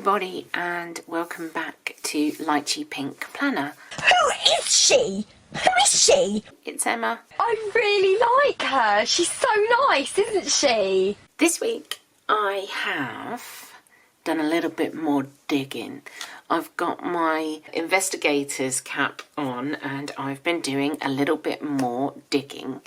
everybody and welcome back to Lychee Pink Planner. Who is she? Who is she? It's Emma. I really like her. She's so nice, isn't she? This week I have done a little bit more digging. I've got my investigator's cap on and I've been doing a little bit more digging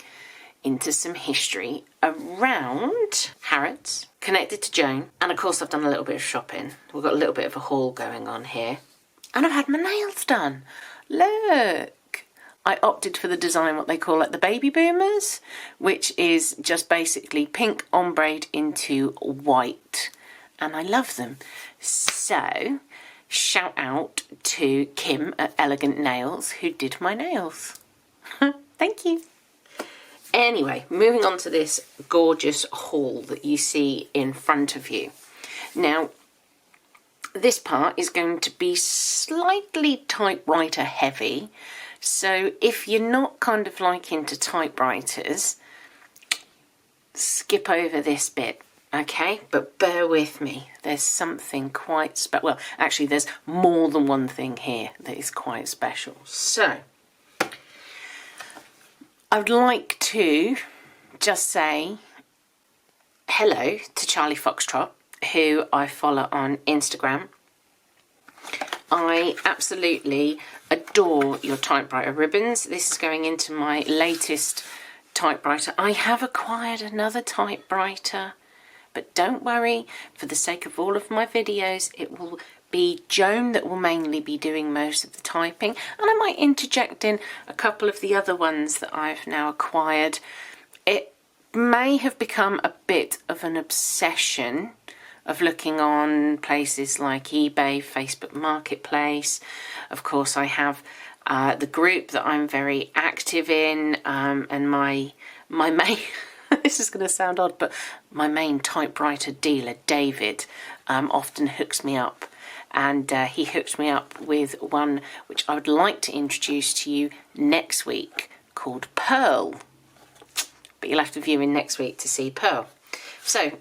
into some history around Harrods, connected to Joan, and of course I've done a little bit of shopping. We've got a little bit of a haul going on here. And I've had my nails done. Look! I opted for the design, what they call it, the baby boomers, which is just basically pink ombre into white. And I love them. So, shout out to Kim at Elegant Nails who did my nails. Thank you. Anyway, moving on to this gorgeous haul that you see in front of you. Now, this part is going to be slightly typewriter heavy. So if you're not kind of like into typewriters, skip over this bit, okay? But bear with me. There's something quite special. Well, actually, there's more than one thing here that is quite special. So I would like to just say hello to Charlie Foxtrot, who I follow on Instagram. I absolutely adore your typewriter ribbons. This is going into my latest typewriter. I have acquired another typewriter, but don't worry, for the sake of all of my videos, it will be Joan that will mainly be doing most of the typing, and I might interject in a couple of the other ones that I've now acquired. It may have become a bit of an obsession of looking on places like eBay, Facebook Marketplace. Of course, I have the group that I'm very active in, and my main, this is going to sound odd, but my main typewriter dealer, David, often hooks me up. And he hooked me up with one which I would like to introduce to you next week called Pearl. But you'll have to view in next week to see Pearl. So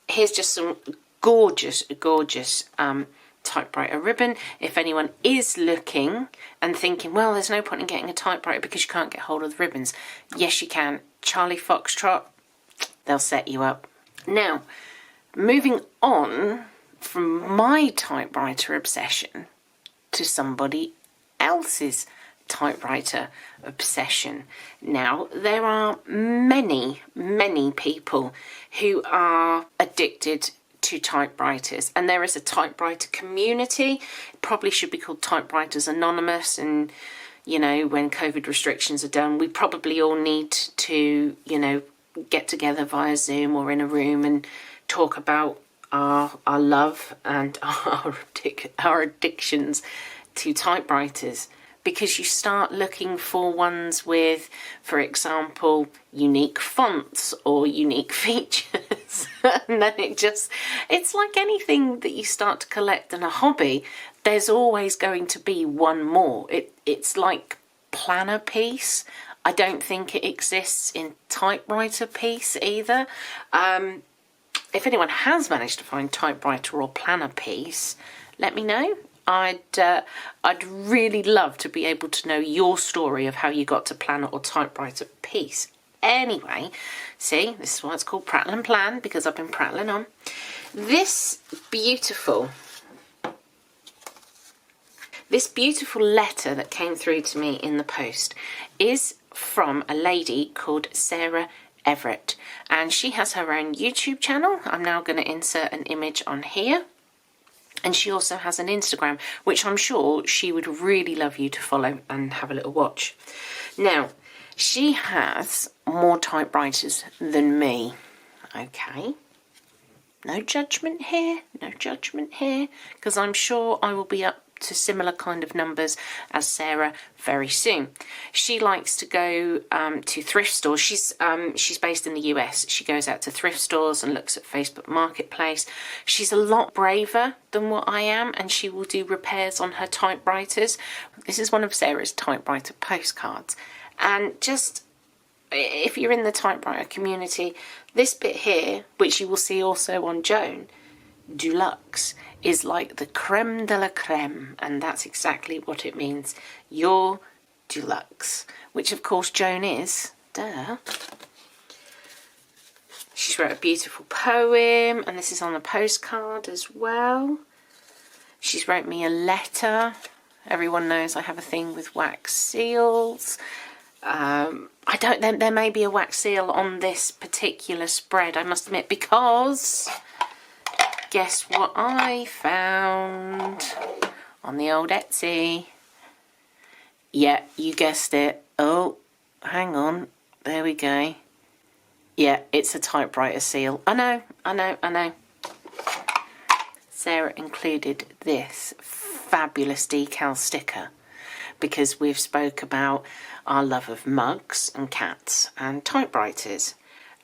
here's just some gorgeous, gorgeous typewriter ribbon. If anyone is looking and thinking, well, there's no point in getting a typewriter because you can't get hold of the ribbons. Yes, you can. Charlie Foxtrot, they'll set you up. Now, moving on from my typewriter obsession to somebody else's typewriter obsession. Now, there are many, many people who are addicted to typewriters, and there is a typewriter community. It probably should be called Typewriters Anonymous, and you know, when COVID restrictions are done, we probably all need to, you know, get together via Zoom or in a room and talk about our love and our addictions to typewriters, because you start looking for ones with, for example, unique fonts or unique features. And then it's like anything that you start to collect in a hobby, there's always going to be one more. It's like planner piece. I don't think it exists in typewriter piece either. If anyone has managed to find typewriter or planner piece, let me know. I'd really love to be able to know your story of how you got to planner or typewriter piece. Anyway, see, this is why it's called Prattle and Plan, because I've been prattling on. This beautiful letter that came through to me in the post is from a lady called Sarah Everett, and she has her own YouTube channel. I'm now going to insert an image on here, and she also has an Instagram, which I'm sure she would really love you to follow and have a little watch. Now, she has more typewriters than me, okay? No judgment here, no judgment here, because I'm sure I will be up to similar kind of numbers as Sarah very soon. She likes to go to thrift stores. She's based in the US. She goes out to thrift stores and looks at Facebook Marketplace. She's a lot braver than what I am, and she will do repairs on her typewriters. This is one of Sarah's typewriter postcards. And just, if you're in the typewriter community, this bit here, which you will see also on Joan, deluxe is like the creme de la creme, and that's exactly what it means. You're deluxe, which of course Joan is. Duh. She's wrote a beautiful poem, and this is on a postcard as well. She's wrote me a letter. Everyone knows I have a thing with wax seals. There may be a wax seal on this particular spread, I must admit, because guess what I found on the old Etsy? Yeah, you guessed it. Oh, hang on. There we go. Yeah, it's a typewriter seal. I know. Sarah included this fabulous decal sticker because we've spoke about our love of mugs and cats and typewriters.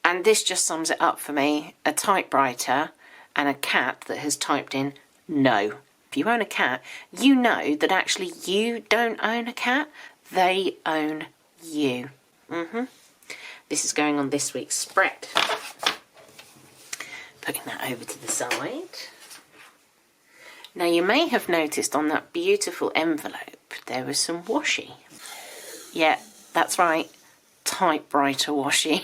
And this just sums it up for me. A typewriter and a cat that has typed in no. If you own a cat, you know that actually you don't own a cat, they own you. This is going on this week's spread. Putting that over to the side. Now you may have noticed on that beautiful envelope there was some washi. Yeah, that's right, typewriter washi.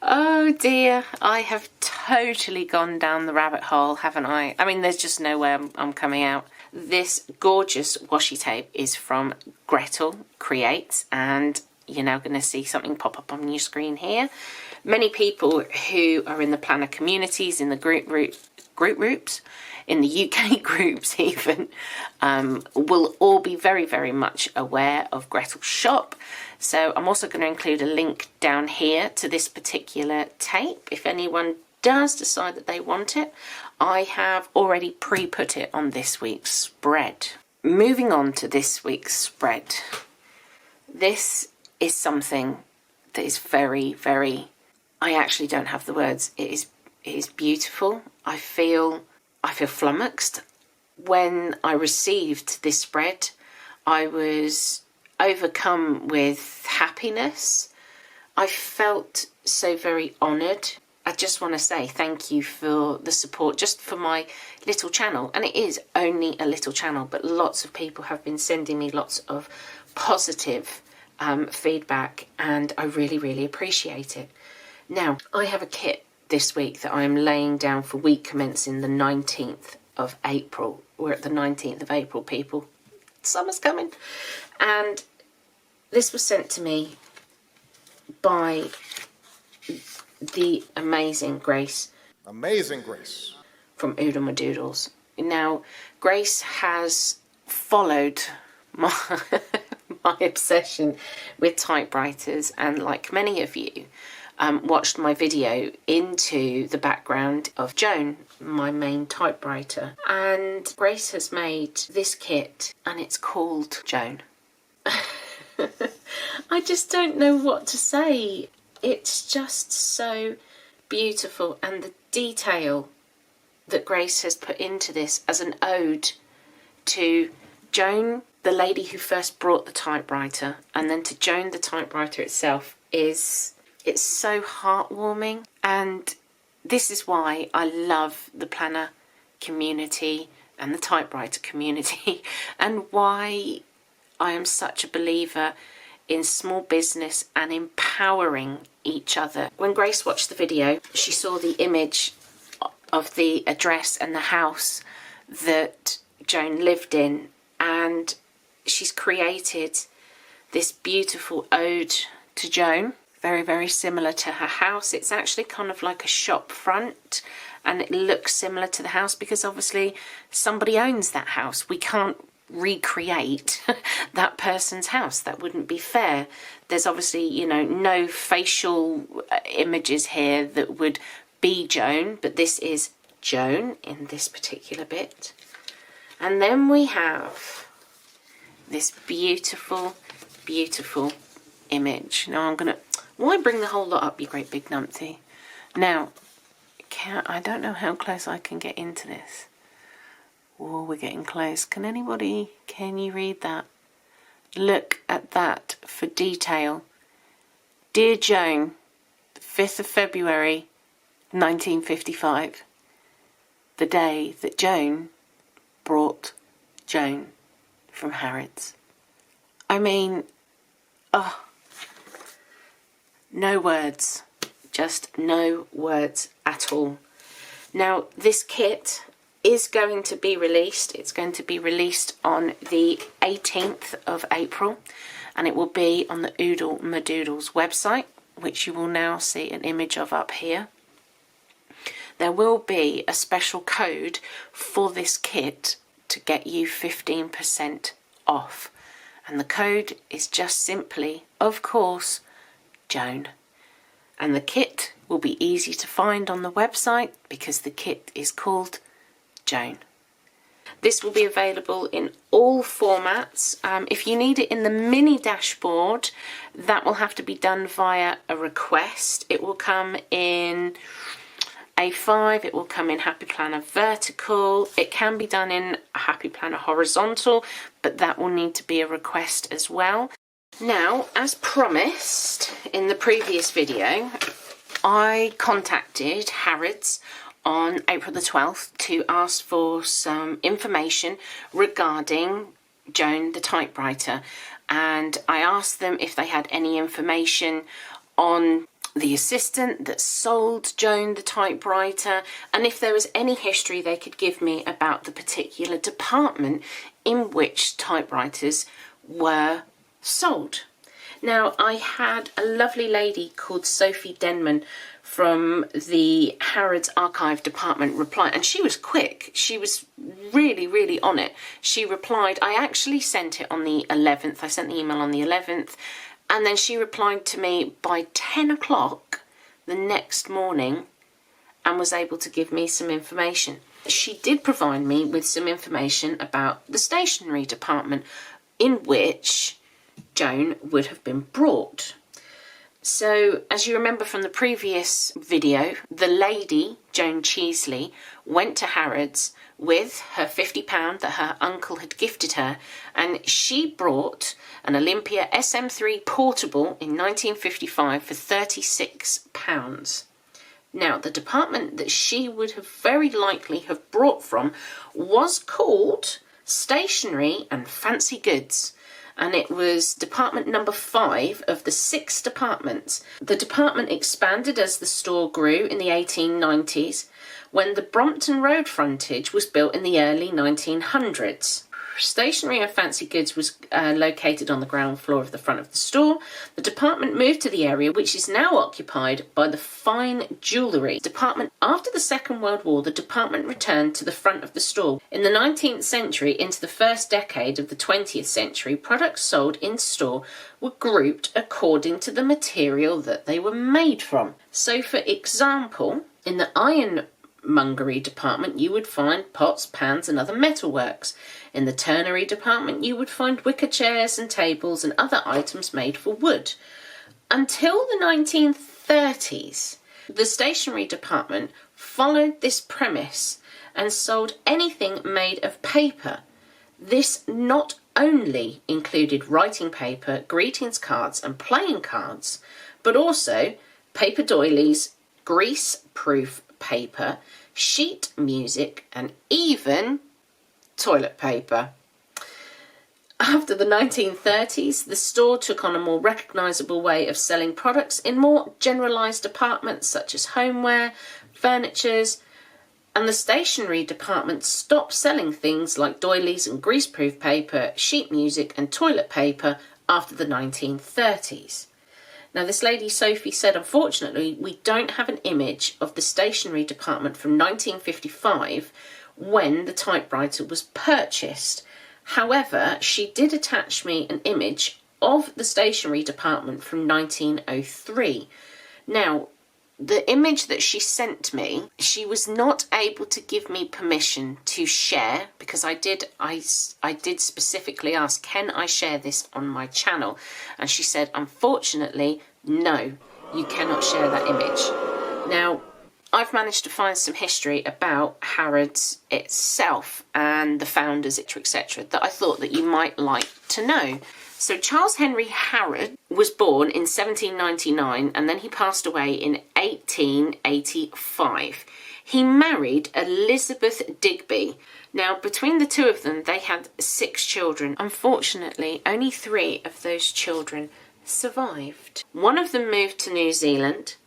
Oh dear, I have totally gone down the rabbit hole, haven't I? I mean, there's just no way I'm coming out. This gorgeous washi tape is from Gretel Creates, and you're now going to see something pop up on your screen here. Many people who are in the planner communities, in the group groups, in the UK groups even, will all be very, very much aware of Gretel's shop. So I'm also going to include a link down here to this particular tape. If anyone does decide that they want it, I have already pre-put it on this week's spread. Moving on to this week's spread. This is something that is very, very, I actually don't have the words. It is beautiful. I feel flummoxed. When I received this spread, I was overcome with happiness. I felt so very honoured. I just want to say thank you for the support just for my little channel. And it is only a little channel, but lots of people have been sending me lots of positive feedback, and I really, really appreciate it. Now, I have a kit this week that I'm laying down for week commencing the 19th of April. We're at the 19th of April, people. Summer's coming. And this was sent to me by the amazing Grace. Amazing Grace. From Oodlemadoodles. Now, Grace has followed my, my obsession with typewriters, and like many of you, watched my video into the background of Joan, my main typewriter. And Grace has made this kit, and it's called Joan. I just don't know what to say. It's just so beautiful, and the detail that Grace has put into this as an ode to Joan, the lady who first brought the typewriter, and then to Joan, the typewriter itself, it's so heartwarming. And this is why I love the planner community and the typewriter community, and why I am such a believer in small business and empowering each other. When Grace watched the video, she saw the image of the address and the house that Joan lived in, and she's created this beautiful ode to Joan, very, very similar to her house. It's actually kind of like a shop front, and it looks similar to the house because obviously somebody owns that house. We can't recreate that person's house. That wouldn't be fair. There's obviously, you know, no facial images here that would be Joan, but this is Joan in this particular bit. And then we have this beautiful, beautiful image. Now I'm gonna, why bring the whole lot up, you great big numpty? Now, I don't know how close I can get into this. Oh, we're getting close. Can you read that? Look at that for detail. Dear Joan, the 5th of February, 1955, the day that Joan brought Joan from Harrods. I mean, oh, no words, just no words at all. Now, this kit is going to be released. It's going to be released on the 18th of April, and it will be on the Oodlemadoodles website, which you will now see an image of up here. There will be a special code for this kit to get you 15% off. And the code is just simply, of course, Joan. And the kit will be easy to find on the website because the kit is called Joan. This will be available in all formats. If you need it in the mini dashboard, that will have to be done via a request. It will come in A5, it will come in Happy Planner vertical, it can be done in Happy Planner horizontal, but that will need to be a request as well. Now, as promised in the previous video, I contacted Harrods on April the 12th to ask for some information regarding Joan the typewriter, and I asked them if they had any information on the assistant that sold Joan the typewriter, and if there was any history they could give me about the particular department in which typewriters were sold. Now, I had a lovely lady called Sophie Denman from the Harrods archive department reply, and she was quick. She was really on it. She replied, I actually sent it on the 11th. I sent the email on the 11th. And then she replied to me by 10 o'clock the next morning and was able to give me some information. She did provide me with some information about the stationery department in which Joan would have been brought. So, as you remember from the previous video, the lady, Joan Cheesley, went to Harrods with her £50 that her uncle had gifted her, and she brought an Olympia SM3 portable in 1955 for £36. Now, the department that she would have very likely have brought from was called Stationery and Fancy Goods, and it was department number 5 of the 6 departments. The department expanded as the store grew in the 1890s, when the Brompton Road frontage was built in the early 1900s. Stationery and Fancy Goods was located on the ground floor of the front of the store. The department moved to the area which is now occupied by the Fine Jewellery department. After the Second World War, the department returned to the front of the store. In the 19th century into the first decade of the 20th century, products sold in store were grouped according to the material that they were made from. So, for example, in the ironmongery department, you would find pots, pans and other metalworks. In the turnery department, you would find wicker chairs and tables and other items made for wood. Until the 1930s, the stationery department followed this premise and sold anything made of paper. This not only included writing paper, greetings cards and playing cards, but also paper doilies, grease-proof paper, sheet music and even toilet paper. After the 1930s, the store took on a more recognisable way of selling products in more generalised departments such as homeware, furnitures, and the stationery department stopped selling things like doilies and greaseproof paper, sheet music and toilet paper after the 1930s. Now, this lady Sophie said, unfortunately, we don't have an image of the stationery department from 1955 when the typewriter was purchased. However, she did attach me an image of the stationery department from 1903. Now, the image that she sent me, she was not able to give me permission to share, because I did specifically ask, can I share this on my channel? And she said, unfortunately, no, you cannot share that image. Now, I've managed to find some history about Harrods itself and the founders, etc., that I thought that you might like to know. So Charles Henry Harrod was born in 1799 and then he passed away in 1885. He married Elizabeth Digby. Now, between the two of them, they had 6 children. Unfortunately, only 3 of those children survived. One of them moved to New Zealand.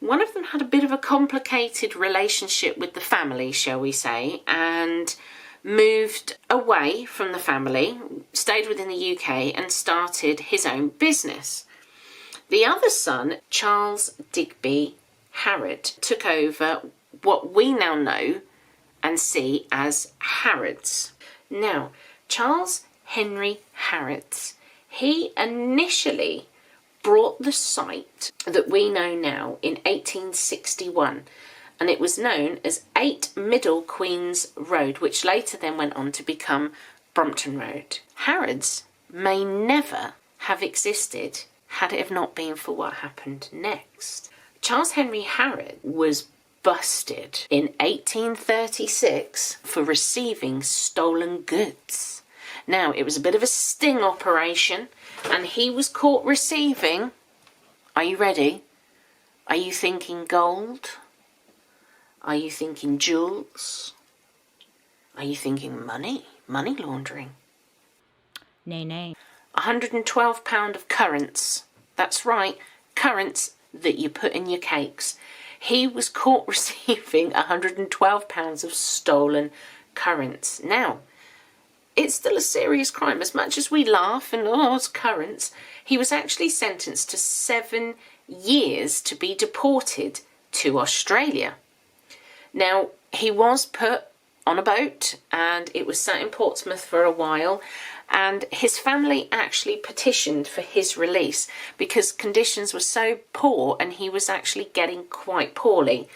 One of them had a bit of a complicated relationship with the family, shall we say, and moved away from the family, stayed within the UK and started his own business. The other son, Charles Digby Harrod, took over what we now know and see as Harrods. Now, Charles Henry Harrods, he initially brought the site that we know now in 1861, and it was known as 8 Middle Queen's Road, which later then went on to become Brompton Road. Harrods may never have existed had it have not been for what happened next. Charles Henry Harrod was busted in 1836 for receiving stolen goods. Now, it was a bit of a sting operation, and he was caught receiving, are you ready? Are you thinking gold? Are you thinking jewels? Are you thinking money? Money laundering? Nay, nay. £112 of currants. That's right, currants that you put in your cakes. He was caught receiving £112 of stolen currants. Now, it's still a serious crime. As much as we laugh and, oh, it's currants, he was actually sentenced to 7 years to be deported to Australia. Now, he was put on a boat and it was sat in Portsmouth for a while, and his family actually petitioned for his release because conditions were so poor and he was actually getting quite poorly.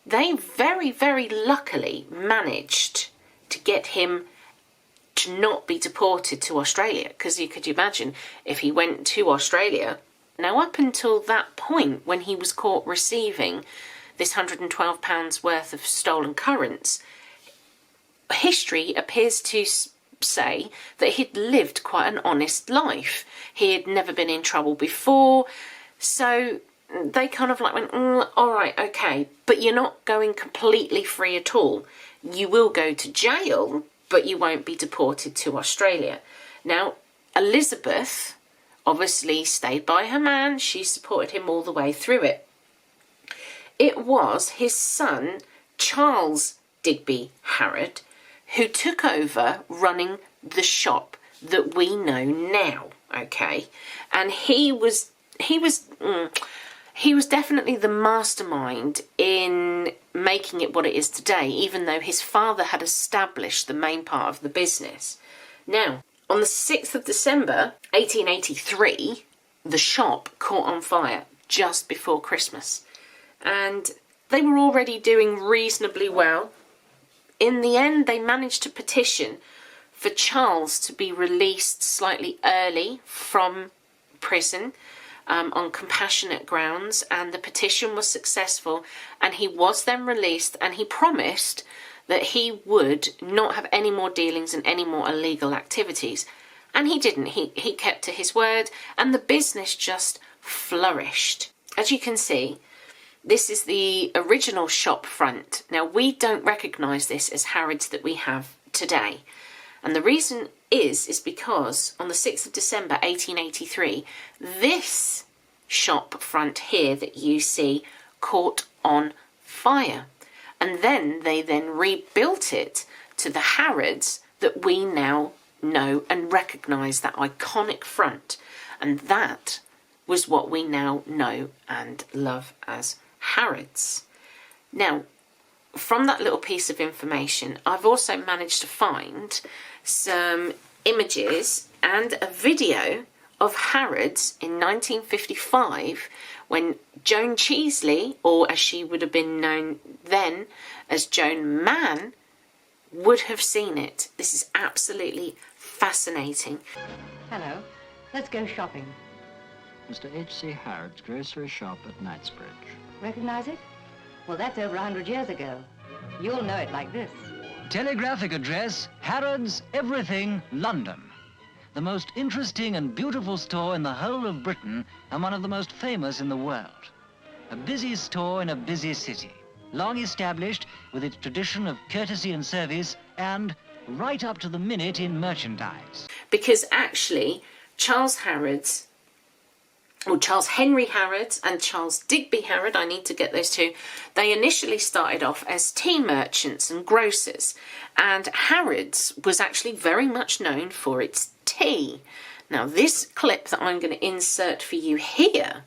They very, very luckily managed to get him to not be deported to Australia, because you could imagine if he went to Australia. Now, up until that point, when he was caught receiving this £112 worth of stolen currants, history appears to say that he'd lived quite an honest life. He had never been in trouble before, so they kind of like went, all right, okay, but you're not going completely free at all. You will go to jail, but you won't be deported to Australia. Now, Elizabeth obviously stayed by her man. She supported him all the way through it. It was his son, Charles Digby Harrod, who took over running the shop that we know now, okay? And he was definitely the mastermind in making it what it is today, even though his father had established the main part of the business. Now, on the 6th of December, 1883, the shop caught on fire just before Christmas. And they were already doing reasonably well. In the end, they managed to petition for Charles to be released slightly early from prison on compassionate grounds, and the petition was successful, and he was then released, and he promised that he would not have any more dealings and any more illegal activities. And he didn't. He kept to his word, and the business just flourished. As you can see, this is the original shop front. Now, we don't recognise this as Harrods that we have today. And the reason is because on the 6th of December 1883, this shop front here that you see caught on fire. And then they rebuilt it to the Harrods that we now know and recognise, that iconic front. And that was what we now know and love as Harrods. Now, from that little piece of information, I've also managed to find some images and a video of Harrods in 1955 when Joan Cheesley, or as she would have been known then as Joan Mann, would have seen it. This is absolutely fascinating. Hello, let's go shopping. Mr. H.C. Harrod's grocery shop at Knightsbridge. Recognize it? Well, that's over 100 years ago. You'll know it like this. Telegraphic address, Harrods, Everything, London. the most interesting and beautiful store in the whole of Britain and one of the most famous in the world. A busy store in a busy city, long established with its tradition of courtesy and service and right up to the minute in merchandise. Because actually, Charles Henry Harrods and Charles Digby Harrod, I need to get those two, they initially started off as tea merchants and grocers, and Harrods was actually very much known for its tea. Now this clip that I'm going to insert for you here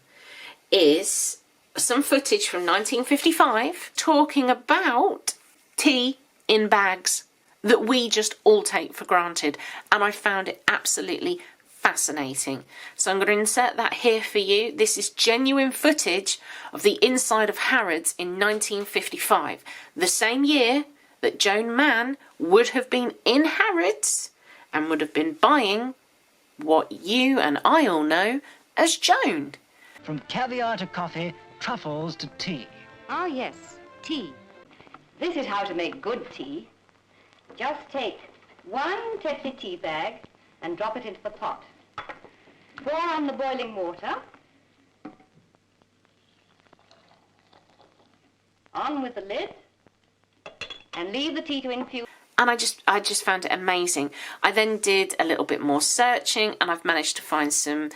is some footage from 1955 talking about tea in bags that we just all take for granted, and I found it absolutely fascinating. So I'm going to insert that here for you. This is genuine footage of the inside of Harrods in 1955, the same year that Joan Mann would have been in Harrods and would have been buying what you and I all know as Joan. From caviar to coffee, truffles to tea. Ah, yes, tea. This is how to make good tea. Just take 1 Tetri tea bag and drop it into the pot. Pour on the boiling water. On with the lid. And leave the tea to infuse. And I just found it amazing. I then did a little bit more searching, and I've managed to find some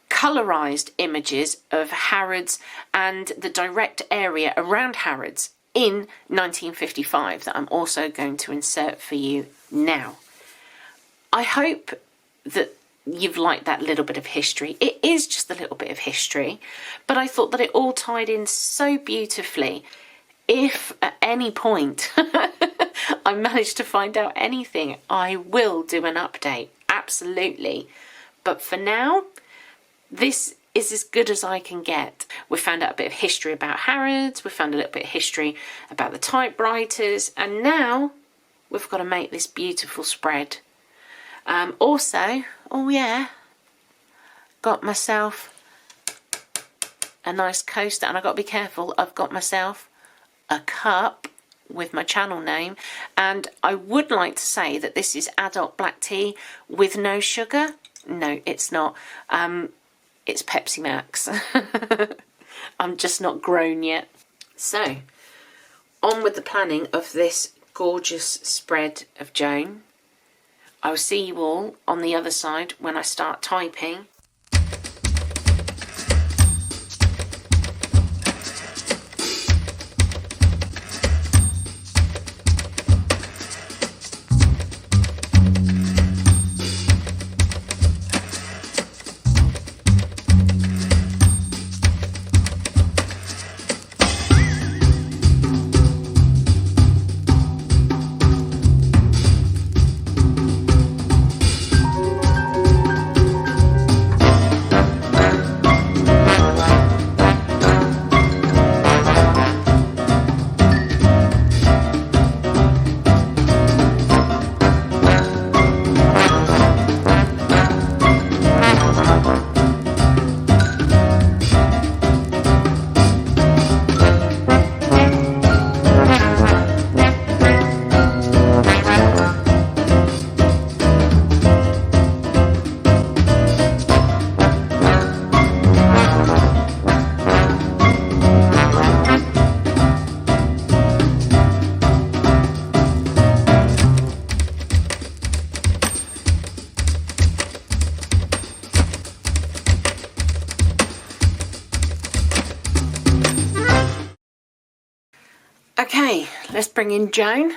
colourised images of Harrods and the direct area around Harrods in 1955 that I'm also going to insert for you now. I hope that you've liked that little bit of history. It is just a little bit of history, but I thought that it all tied in so beautifully. If at any point I manage to find out anything, I will do an update, absolutely. But for now, this is as good as I can get. We found out a bit of history about Harrods, we found a little bit of history about the typewriters, and now we've got to make this beautiful spread. Also, oh yeah, got myself a nice coaster, and I've got to be careful, I've got myself a cup with my channel name, and I would like to say that this is adult black tea with no sugar. No, it's not. It's Pepsi Max. I'm just not grown yet. So, on with the planning of this gorgeous spread of Joan. I will see you all on the other side when I start typing. Okay, let's bring in Joan.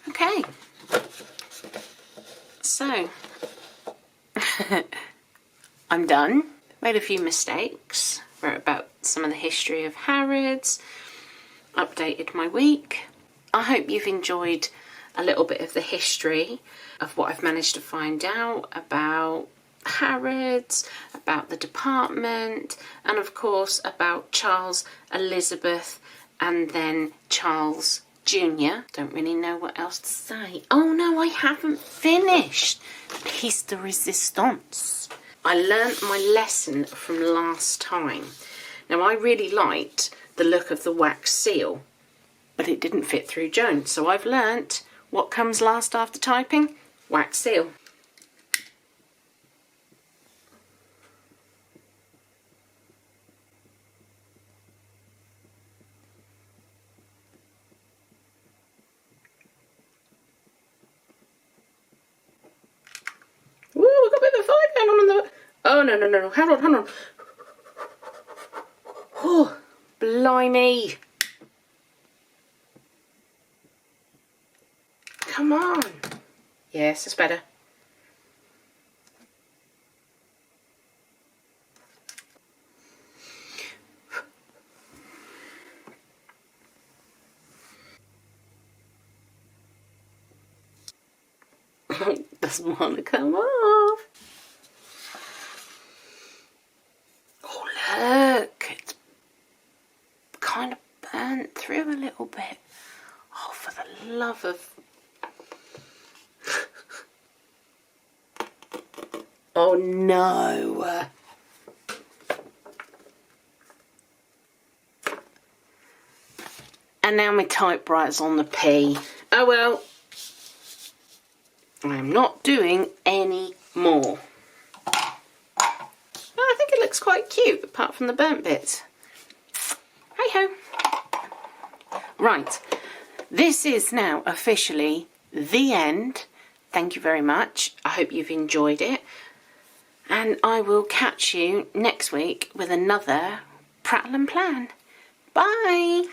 Okay, so I'm done. Made a few mistakes, wrote about some of the history of Harrods, updated my week. I hope you've enjoyed a little bit of the history of what I've managed to find out about Harrods, about the department, and of course about Charles, Elizabeth, and then Charles Jr. Don't really know what else to say. Oh no, I haven't finished. Piece de resistance. I learnt my lesson from last time. Now I really liked the look of the wax seal, but it didn't fit through Joan. So I've learnt what comes last after typing? Wax seal. Ooh, we've got a bit of a fight going on the... Oh, no. Hang on. Oh, blimey. Come on. Yes, it's better. Doesn't want to come off. Oh, look. It's kind of burnt through a little bit. Oh, for the love of... Oh, no. And now my typewriter's on the P. Oh, well. I'm not doing any more. I think it looks quite cute, apart from the burnt bits. Hey-ho. Right. This is now officially the end. Thank you very much. I hope you've enjoyed it. And I will catch you next week with another Prattle and Plan. Bye!